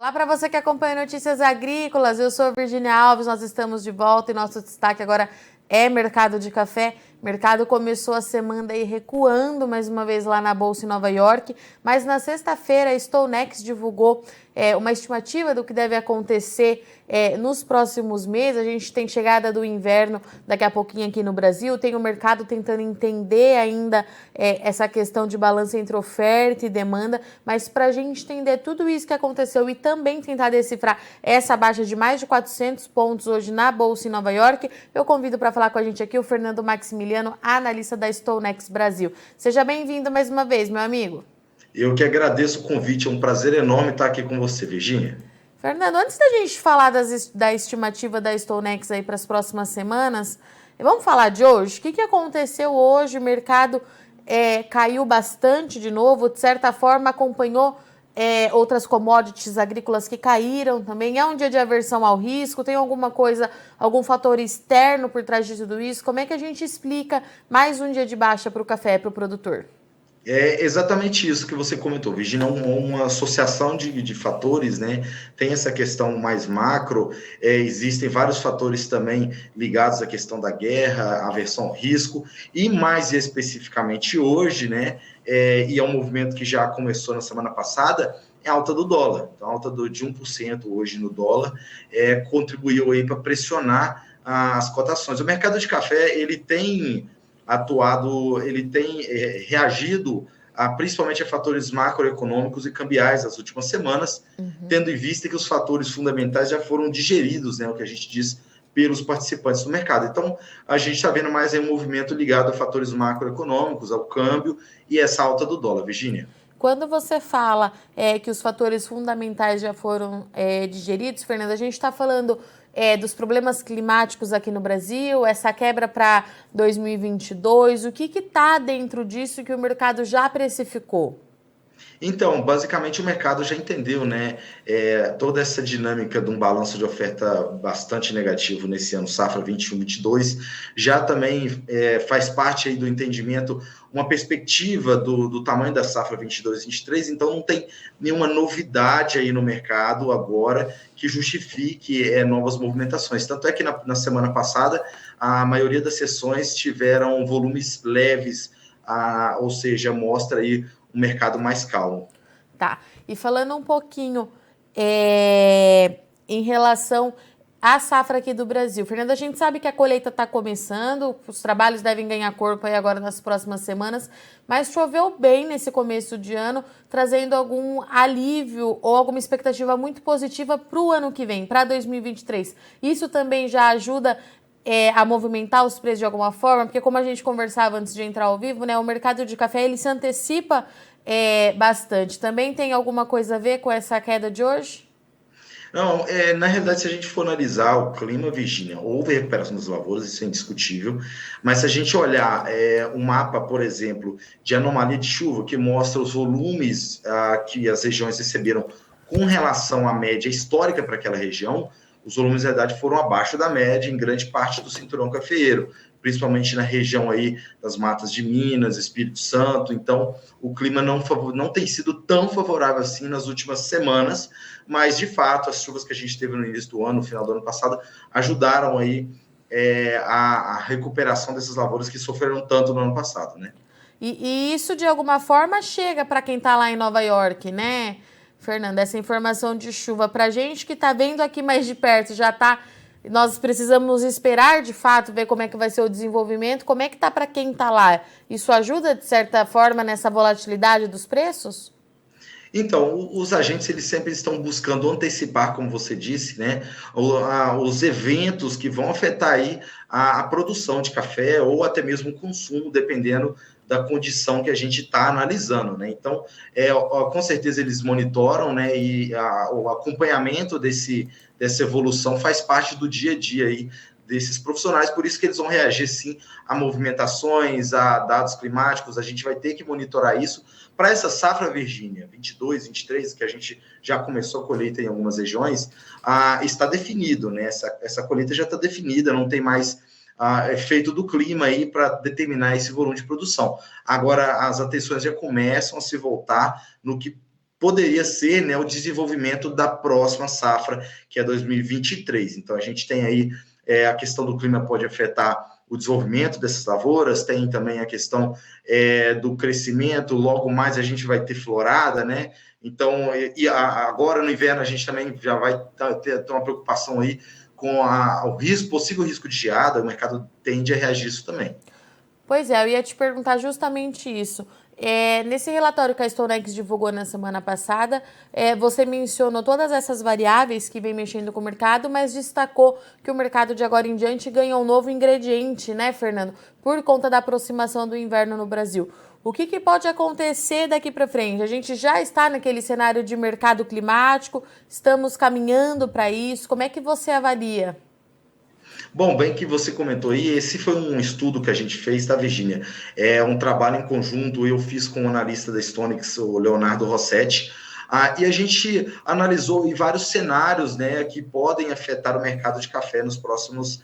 Olá para você que acompanha Notícias Agrícolas, eu sou a Virginia Alves, nós estamos de volta e nosso destaque agora é mercado de café. O mercado começou a semana aí recuando mais uma vez lá na Bolsa em Nova York, mas na sexta-feira a StoneX divulgou uma estimativa do que deve acontecer nos próximos meses. A gente tem chegada do inverno daqui a pouquinho aqui no Brasil, tem o mercado tentando entender ainda essa questão de balanço entre oferta e demanda, mas para a gente entender tudo isso que aconteceu e também tentar decifrar essa baixa de mais de 400 pontos hoje na Bolsa em Nova York, eu convido para falar com a gente aqui o Fernando Maximiliano, analista da StoneX Brasil. Seja bem-vindo mais uma vez, meu amigo. Eu que agradeço o convite, é um prazer enorme estar aqui com você, Virginia. Fernando, antes da gente falar da estimativa da StoneX aí para as próximas semanas, vamos falar de hoje? O que aconteceu hoje? O mercado caiu bastante de novo, de certa forma acompanhou outras commodities agrícolas que caíram também. É um dia de aversão ao risco? Tem alguma coisa, algum fator externo por trás de tudo isso? Como é que a gente explica mais um dia de baixa para o café, para o produtor? É exatamente isso que você comentou, Virginia, uma associação de fatores, né? Tem essa questão mais macro, existem vários fatores também ligados à questão da guerra, aversão ao risco, e mais especificamente hoje, né? E é um movimento que já começou na semana passada, é a alta do dólar. Então, a alta de 1% hoje no dólar contribuiu aí para pressionar as cotações. O mercado de café, ele tem atuado, ele tem reagido principalmente a fatores macroeconômicos e cambiais nas últimas semanas, tendo em vista que os fatores fundamentais já foram digeridos, né, o que a gente diz, pelos participantes do mercado. Então, a gente está vendo mais um movimento ligado a fatores macroeconômicos, ao câmbio e essa alta do dólar, Virginia. Quando você fala que os fatores fundamentais já foram digeridos, Fernanda, a gente está falando dos problemas climáticos aqui no Brasil, essa quebra para 2022, o que está dentro disso que o mercado já precificou? Então, basicamente o mercado já entendeu, né? Toda essa dinâmica de um balanço de oferta bastante negativo nesse ano, safra 21-22, já também faz parte aí do entendimento, uma perspectiva do tamanho da safra 22-23, então não tem nenhuma novidade aí no mercado agora que justifique novas movimentações. Tanto é que na semana passada, a maioria das sessões tiveram volumes leves, ou seja, mostra aí um mercado mais calmo. Tá. E falando um pouquinho em relação à safra aqui do Brasil. Fernanda, a gente sabe que a colheita está começando, os trabalhos devem ganhar corpo aí agora nas próximas semanas, mas choveu bem nesse começo de ano, trazendo algum alívio ou alguma expectativa muito positiva para o ano que vem, para 2023. Isso também já ajuda a movimentar os preços de alguma forma, porque como a gente conversava antes de entrar ao vivo, né, o mercado de café ele se antecipa bastante. Também tem alguma coisa a ver com essa queda de hoje? Não, na realidade, se a gente for analisar o clima, Virginia, houve recuperação das lavouras, isso é indiscutível, mas se a gente olhar um mapa, por exemplo, de anomalia de chuva, que mostra os volumes que as regiões receberam com relação à média histórica para aquela região, os volumes, na verdade, foram abaixo da média em grande parte do cinturão cafeeiro, principalmente na região aí das matas de Minas, Espírito Santo. Então, o clima não tem sido tão favorável assim nas últimas semanas, mas, de fato, as chuvas que a gente teve no início do ano, no final do ano passado, ajudaram aí a recuperação dessas lavouras que sofreram tanto no ano passado, né? E isso, de alguma forma, chega para quem está lá em Nova York, né, Fernanda? Essa informação de chuva para a gente que está vendo aqui mais de perto, já está. Nós precisamos esperar, de fato, ver como é que vai ser o desenvolvimento. Como é que está para quem está lá? Isso ajuda, de certa forma, nessa volatilidade dos preços? Então, os agentes eles sempre estão buscando antecipar, como você disse, né, os eventos que vão afetar aí a produção de café ou até mesmo o consumo, dependendo da condição que a gente está analisando, né? Então, com certeza eles monitoram, né, e o acompanhamento dessa evolução faz parte do dia a dia aí desses profissionais, por isso que eles vão reagir sim a movimentações, a dados climáticos, a gente vai ter que monitorar isso. Para essa safra, Virgínia, 22, 23, que a gente já começou a colheita em algumas regiões, está definido, né? Essa colheita já está definida, não tem mais efeito do clima aí para determinar esse volume de produção. Agora, as atenções já começam a se voltar no que poderia ser, né, o desenvolvimento da próxima safra, que é 2023. Então, a gente tem aí a questão do clima pode afetar o desenvolvimento dessas lavouras, tem também a questão do crescimento, logo mais a gente vai ter florada, né? Então, agora no inverno a gente também já vai ter uma preocupação aí com o risco, possível risco de geada, o mercado tende a reagir isso também. Pois é, eu ia te perguntar justamente isso. Nesse relatório que a Stonex divulgou na semana passada, você mencionou todas essas variáveis que vem mexendo com o mercado, mas destacou que o mercado de agora em diante ganha um novo ingrediente, né, Fernando? Por conta da aproximação do inverno no Brasil. O que pode acontecer daqui para frente? A gente já está naquele cenário de mercado climático, estamos caminhando para isso. Como é que você avalia? Bom, bem que você comentou aí, esse foi um estudo que a gente fez, tá, Virginia? É um trabalho em conjunto, eu fiz com o analista da Stonex, o Leonardo Rossetti, e a gente analisou aí vários cenários, né, que podem afetar o mercado de café nos próximos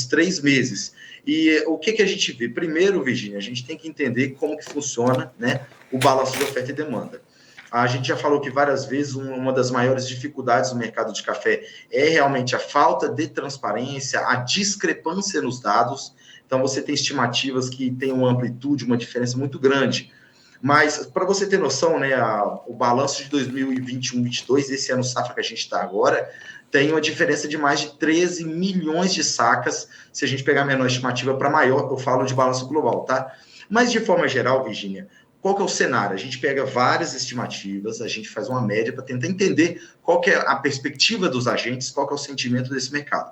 3 meses. E o que a gente vê? Primeiro, Virginia, a gente tem que entender como que funciona, né, o balanço de oferta e demanda. A gente já falou que várias vezes uma das maiores dificuldades do mercado de café é realmente a falta de transparência, a discrepância nos dados. Então, você tem estimativas que têm uma amplitude, uma diferença muito grande. Mas, para você ter noção, né, o balanço de 2021-22, esse ano safra que a gente está agora, tem uma diferença de mais de 13 milhões de sacas, se a gente pegar a menor estimativa para maior, eu falo de balanço global, tá? Mas, de forma geral, Virginia, qual que é o cenário? A gente pega várias estimativas, a gente faz uma média para tentar entender qual que é a perspectiva dos agentes, qual que é o sentimento desse mercado.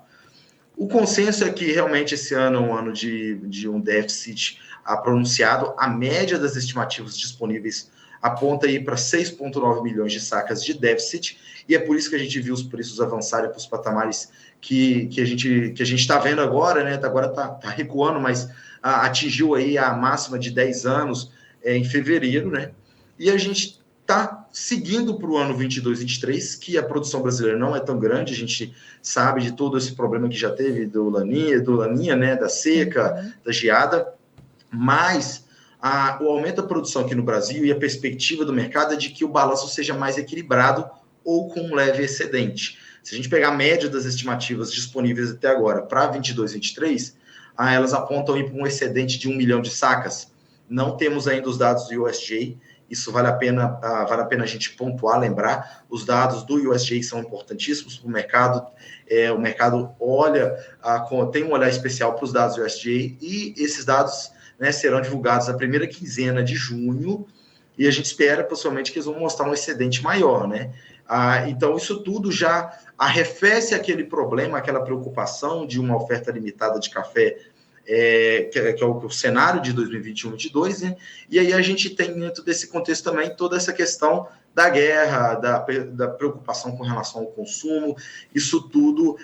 O consenso é que realmente esse ano é um ano de um déficit pronunciado. A média das estimativas disponíveis aponta aí para 6,9 milhões de sacas de déficit, e é por isso que a gente viu os preços avançarem para os patamares que a gente está vendo agora, né? Agora está recuando, mas atingiu aí a máxima de 10 anos, em fevereiro, né? E a gente está seguindo para o ano 22, 23, que a produção brasileira não é tão grande, a gente sabe de todo esse problema que já teve do laninha, né? Da seca, da geada, mas o aumento da produção aqui no Brasil e a perspectiva do mercado é de que o balanço seja mais equilibrado ou com um leve excedente. Se a gente pegar a média das estimativas disponíveis até agora para 22, 23, elas apontam para um excedente de 1 milhão de sacas. Não temos ainda os dados do USDA, isso vale a pena a gente pontuar, lembrar. Os dados do USDA são importantíssimos para o mercado. O mercado tem um olhar especial para os dados do USDA, e esses dados, né, serão divulgados na primeira quinzena de junho, e a gente espera, pessoalmente, que eles vão mostrar um excedente maior, né? Então, isso tudo já arrefece aquele problema, aquela preocupação de uma oferta limitada de café, que é o cenário de 2021-22, né? E aí a gente tem dentro desse contexto também toda essa questão da guerra, da preocupação com relação ao consumo. Isso tudo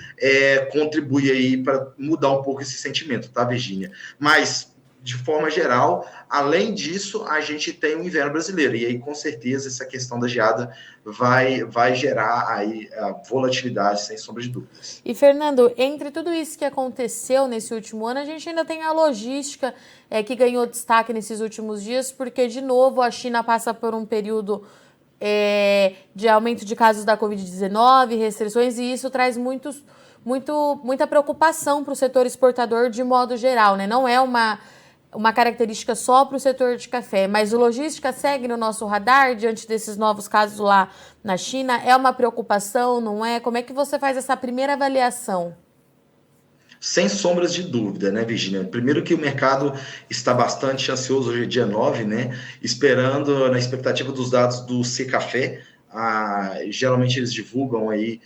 contribui aí para mudar um pouco esse sentimento, tá, Virginia? Mas, de forma geral, além disso, a gente tem o inverno brasileiro, e aí, com certeza, essa questão da geada vai gerar aí a volatilidade, sem sombra de dúvidas. E, Fernando, entre tudo isso que aconteceu nesse último ano, a gente ainda tem a logística que ganhou destaque nesses últimos dias, porque, de novo, a China passa por um período de aumento de casos da Covid-19, restrições, e isso traz muita preocupação para o setor exportador de modo geral, né? Não é uma característica só para o setor de café, mas o logística segue no nosso radar diante desses novos casos lá na China? É uma preocupação, não é? Como é que você faz essa primeira avaliação? Sem sombras de dúvida, né, Virginia? Primeiro que o mercado está bastante ansioso, hoje é dia 9, né? Esperando, na expectativa dos dados do Secafé. Geralmente eles divulgam aí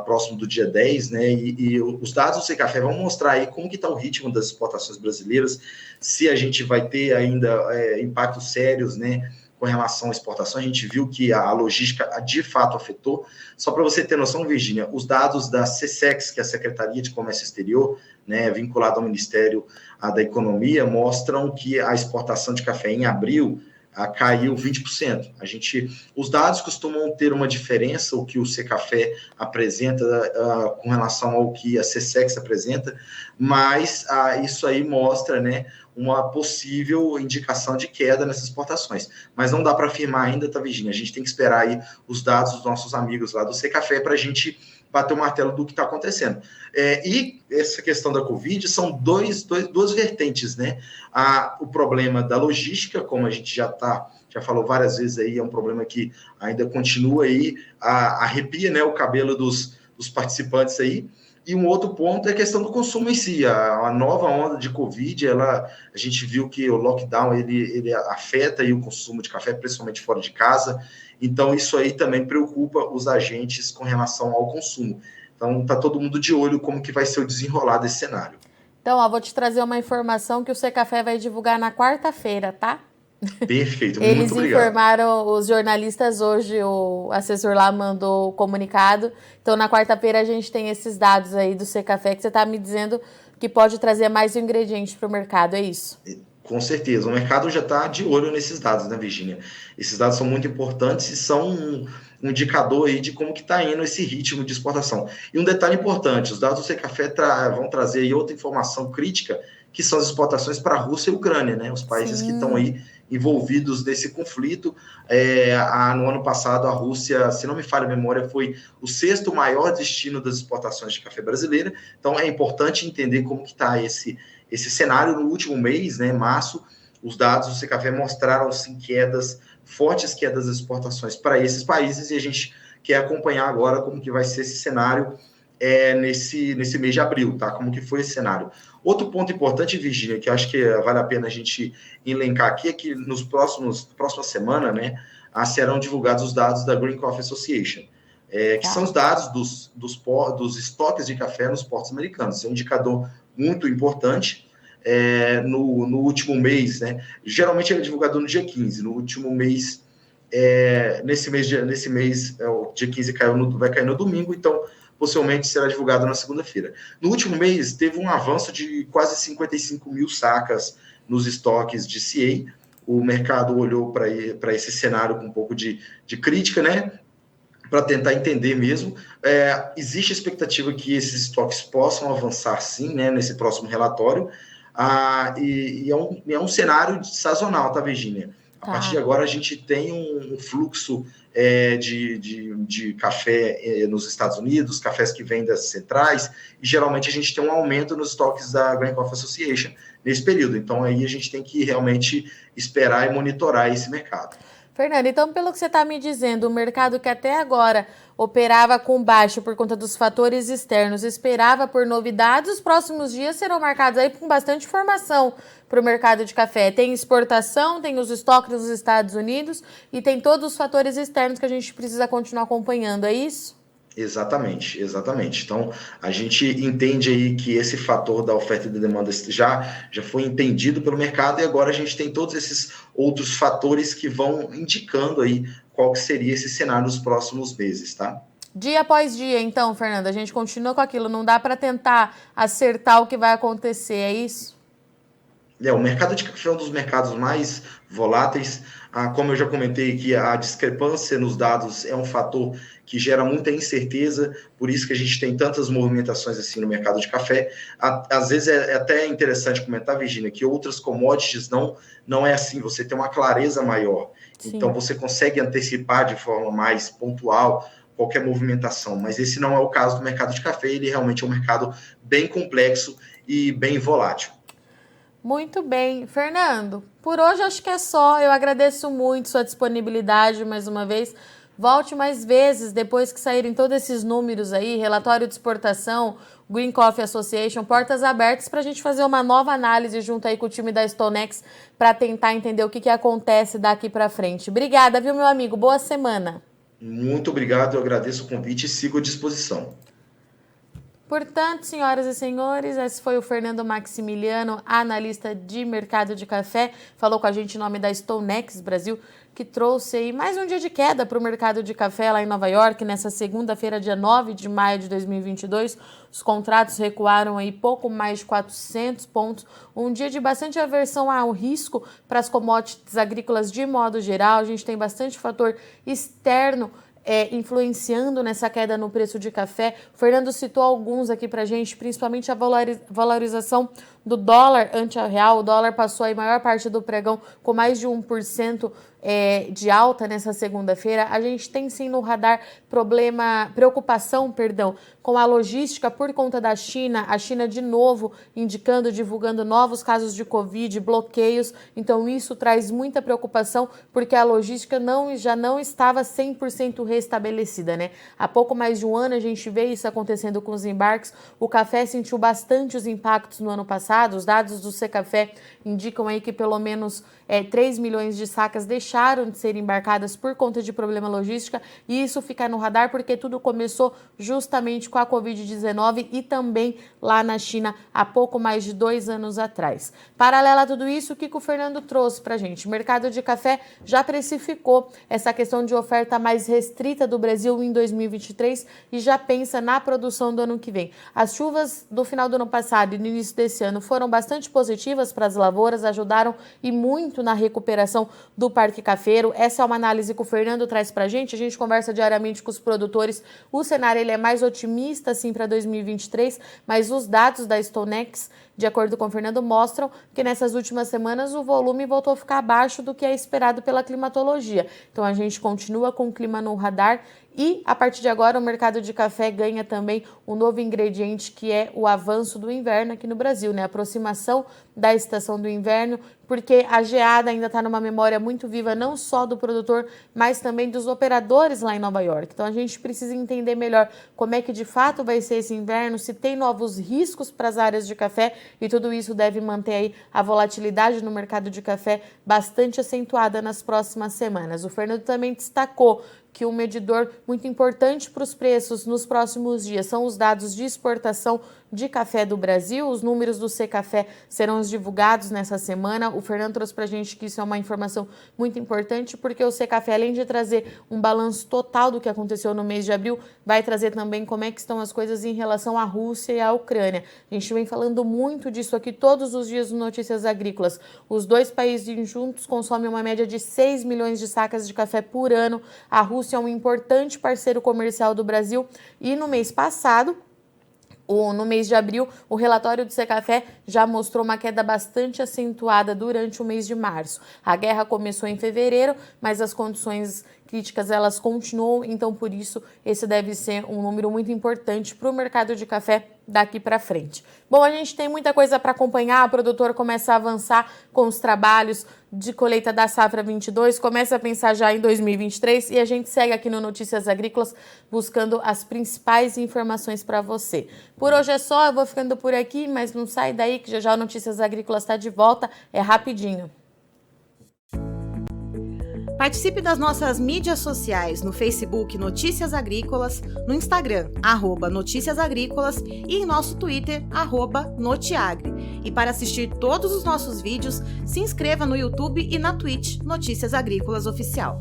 próximo do dia 10, né? E os dados do Secafé vão mostrar aí como que está o ritmo das exportações brasileiras, se a gente vai ter ainda impactos sérios, né, com relação à exportação. A gente viu que a logística de fato afetou. Só para você ter noção, Virginia, os dados da SECEX, que é a Secretaria de Comércio Exterior, né, vinculada ao Ministério da Economia, mostram que a exportação de café em abril caiu 20%. Os dados costumam ter uma diferença, o que o Secafé apresenta com relação ao que a Secex apresenta, mas isso aí mostra, né, uma possível indicação de queda nessas exportações. Mas não dá para afirmar ainda, tá, Virginia? A gente tem que esperar aí os dados dos nossos amigos lá do Secafé para a gente bater o martelo do que está acontecendo. E essa questão da Covid são duas vertentes, né? O problema da logística, como a gente já falou várias vezes aí, é um problema que ainda continua aí, arrepia, né, o cabelo dos participantes aí. E um outro ponto é a questão do consumo em si. A nova onda de Covid, a gente viu que o lockdown ele afeta aí o consumo de café, principalmente fora de casa. Então, isso aí também preocupa os agentes com relação ao consumo. Então, está todo mundo de olho como que vai ser o desenrolar desse cenário. Então, vou te trazer uma informação que o Secafé vai divulgar na quarta-feira, tá? Perfeito, muito Eles obrigado. informaram os jornalistas hoje, o assessor lá mandou o comunicado. Então, na quarta-feira, a gente tem esses dados aí do Secafé, que você está me dizendo que pode trazer mais ingredientes para o mercado, é isso? Com certeza, o mercado já está de olho nesses dados, né, Virginia? Esses dados são muito importantes e são um indicador aí de como que está indo esse ritmo de exportação. E um detalhe importante, os dados do Secafé vão trazer aí outra informação crítica, que são as exportações para a Rússia e a Ucrânia, né? Os países que estão aí envolvidos nesse conflito. No ano passado, a Rússia, se não me falha a memória, foi o 6º maior destino das exportações de café brasileira. Então, é importante entender como que está esse cenário. No último mês, né, março, os dados do Secafé mostraram sim fortes quedas das exportações para esses países, e a gente quer acompanhar agora como que vai ser esse cenário nesse mês de abril, tá? Como que foi esse cenário. Outro ponto importante, Virginia, que acho que vale a pena a gente elencar aqui, é que nos próxima semana, né, serão divulgados os dados da Green Coffee Association, que são os dados dos estoques de café nos portos americanos. Esse é um indicador muito importante. No último mês, né? Geralmente ele é divulgado no dia 15, no último mês, nesse mês, o dia 15 vai cair no domingo, então possivelmente será divulgado na segunda-feira. No último mês, teve um avanço de quase 55 mil sacas nos estoques de CA. O mercado olhou para esse cenário com um pouco de crítica, né? Para tentar entender mesmo. Existe a expectativa que esses estoques possam avançar sim, né, nesse próximo relatório, e é um cenário sazonal, tá, Virginia? A partir de agora, a gente tem um fluxo de café nos Estados Unidos, cafés que vêm das centrais, e geralmente a gente tem um aumento nos estoques da Green Coffee Association nesse período. Então, aí a gente tem que realmente esperar e monitorar esse mercado. Fernando, então, pelo que você está me dizendo, o mercado que até agora operava com baixo por conta dos fatores externos, esperava por novidades, os próximos dias serão marcados aí com bastante informação para o mercado de café. Tem exportação, tem os estoques dos Estados Unidos e tem todos os fatores externos que a gente precisa continuar acompanhando, é isso? Exatamente. Então, a gente entende aí que esse fator da oferta e da demanda já foi entendido pelo mercado, e agora a gente tem todos esses outros fatores que vão indicando aí qual que seria esse cenário nos próximos meses, tá? Dia após dia, então, Fernando, a gente continua com aquilo, não dá para tentar acertar o que vai acontecer, é isso? O mercado de café é um dos mercados mais voláteis. Como eu já comentei aqui, a discrepância nos dados é um fator que gera muita incerteza, por isso que a gente tem tantas movimentações assim no mercado de café. Às vezes é até interessante comentar, Virginia, que outras commodities não é assim, você tem uma clareza maior. Sim. Então você consegue antecipar de forma mais pontual qualquer movimentação, mas esse não é o caso do mercado de café, ele realmente é um mercado bem complexo e bem volátil. Muito bem. Fernando, por hoje acho que é só. Eu agradeço muito sua disponibilidade mais uma vez. Volte mais vezes depois que saírem todos esses números aí, relatório de exportação, Green Coffee Association, portas abertas para a gente fazer uma nova análise junto aí com o time da Stonex para tentar entender o que acontece daqui para frente. Obrigada, viu, meu amigo? Boa semana. Muito obrigado, eu agradeço o convite e sigo à disposição. Portanto, senhoras e senhores, esse foi o Fernando Maximiliano, analista de mercado de café, falou com a gente em nome da StoneX Brasil, que trouxe aí mais um dia de queda para o mercado de café lá em Nova York, nessa segunda-feira, dia 9 de maio de 2022. Os contratos recuaram aí pouco mais de 400 pontos, um dia de bastante aversão ao risco para as commodities agrícolas de modo geral. A gente tem bastante fator externo influenciando nessa queda no preço de café. O Fernando citou alguns aqui pra gente, principalmente a valorização do dólar ante a real. O dólar passou aí a maior parte do pregão com mais de 1% de alta nessa segunda-feira. A gente tem sim no radar preocupação com a logística por conta da China. A China de novo divulgando novos casos de Covid, bloqueios. Então isso traz muita preocupação porque a logística já não estava 100% restabelecida, né? Há pouco mais de um ano a gente vê isso acontecendo com os embarques. O café sentiu bastante os impactos no ano passado. Os dados do Secafé indicam aí que pelo menos 3 milhões de sacas deixaram de ser embarcadas por conta de problema logística, e isso fica no radar porque tudo começou justamente com a Covid-19 e também lá na China há pouco mais de 2 anos atrás. Paralela a tudo isso, o que o Fernando trouxe para a gente? O mercado de café já precificou essa questão de oferta mais restrita do Brasil em 2023 e já pensa na produção do ano que vem. As chuvas do final do ano passado e no início desse ano foram bastante positivas para as lavouras, ajudaram e muito na recuperação do parque cafeiro. Essa é uma análise que o Fernando traz para a gente conversa diariamente com os produtores. O cenário ele é mais otimista assim para 2023, mas os dados da StoneX, de acordo com o Fernando, mostram que nessas últimas semanas o volume voltou a ficar abaixo do que é esperado pela climatologia. Então a gente continua com o clima no radar e a partir de agora o mercado de café ganha também um novo ingrediente que é o avanço do inverno aqui no Brasil, né? A aproximação da estação do inverno, porque a geada ainda está numa memória muito viva, não só do produtor, mas também dos operadores lá em Nova York. Então a gente precisa entender melhor como é que de fato vai ser esse inverno, se tem novos riscos para as áreas de café, e tudo isso deve manter aí a volatilidade no mercado de café bastante acentuada nas próximas semanas. O Fernando também destacou que um medidor muito importante para os preços nos próximos dias são os dados de exportação de café do Brasil. Os números do Secafé serão divulgados nessa semana. O Fernando trouxe para a gente que isso é uma informação muito importante, porque o Secafé, além de trazer um balanço total do que aconteceu no mês de abril, vai trazer também como é que estão as coisas em relação à Rússia e à Ucrânia. A gente vem falando muito disso aqui todos os dias no Notícias Agrícolas. Os dois países juntos consomem uma média de 6 milhões de sacas de café por ano. A Rússia é um importante parceiro comercial do Brasil e no mês passado, no mês de abril, o relatório do Secafé já mostrou uma queda bastante acentuada durante o mês de março. A guerra começou em fevereiro, mas as condições críticas elas continuam, então por isso esse deve ser um número muito importante para o mercado de café daqui para frente. Bom, a gente tem muita coisa para acompanhar, o produtor começa a avançar com os trabalhos de colheita da safra 22, começa a pensar já em 2023 e a gente segue aqui no Notícias Agrícolas buscando as principais informações para você. Por hoje é só, eu vou ficando por aqui, mas não sai daí que já o Notícias Agrícolas está de volta, é rapidinho. Participe das nossas mídias sociais no Facebook Notícias Agrícolas, no Instagram @Notícias Agrícolas e em nosso Twitter @Notiagre. E para assistir todos os nossos vídeos, se inscreva no YouTube e na Twitch Notícias Agrícolas Oficial.